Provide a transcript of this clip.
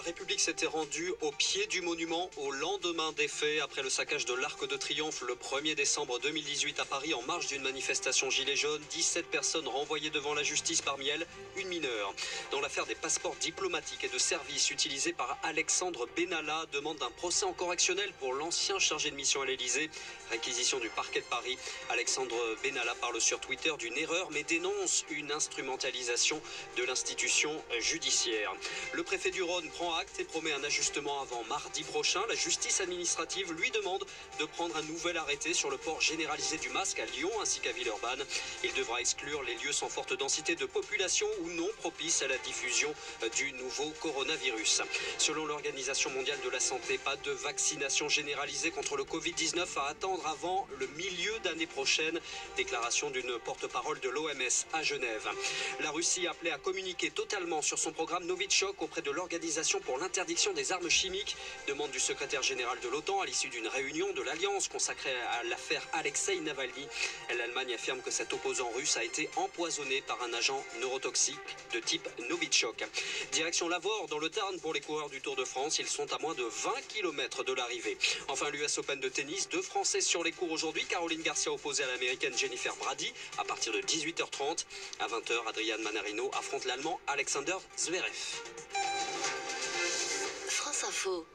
République s'était rendue au pied du monument au lendemain des faits, après le saccage de l'Arc de Triomphe le 1er décembre 2018 à Paris en marge d'une manifestation Gilets jaunes. 17 personnes renvoyées devant la justice, parmi elles une mineure. Dans l'affaire des passeports diplomatiques et de service utilisés par Alexandre Benalla, demande d'un procès en correctionnel pour l'ancien chargé de mission à l'Elysée. Réquisition du parquet de Paris. Alexandre Benalla parle sur Twitter d'une erreur mais dénonce une instrumentalisation de l'institution judiciaire. Le préfet du Rhône prend acte et promet un ajustement avant mardi prochain. La justice administrative lui demande de prendre un nouvel arrêté sur le port généralisé du masque à Lyon ainsi qu'à Villeurbanne. Il devra exclure les lieux sans forte densité de population ou non propices à la diffusion du nouveau coronavirus. Selon l'Organisation mondiale de la santé, pas de vaccination généralisée contre le Covid-19 à attendre avant le milieu d'année prochaine. Déclaration d'une porte-parole de l'OMS à Genève. La Russie appelée à communiquer totalement sur son programme Novichok auprès de l'Organisation pour l'interdiction des armes chimiques. Demande du secrétaire général de l'OTAN à l'issue d'une réunion de l'Alliance consacrée à l'affaire Alexei Navalny. L'Allemagne affirme que cet opposant russe a été empoisonné par un agent neurotoxique de type Novichok. Direction Lavore dans le Tarn pour les coureurs du Tour de France. Ils sont à moins de 20 km de l'arrivée. Enfin, l'US Open de tennis. 2 Françaises sur les cours aujourd'hui. Caroline Garcia opposée à l'américaine Jennifer Brady à partir de 18h30. À 20h, Adrian Manarino affronte l'Allemand Alexander Zverev. France Info.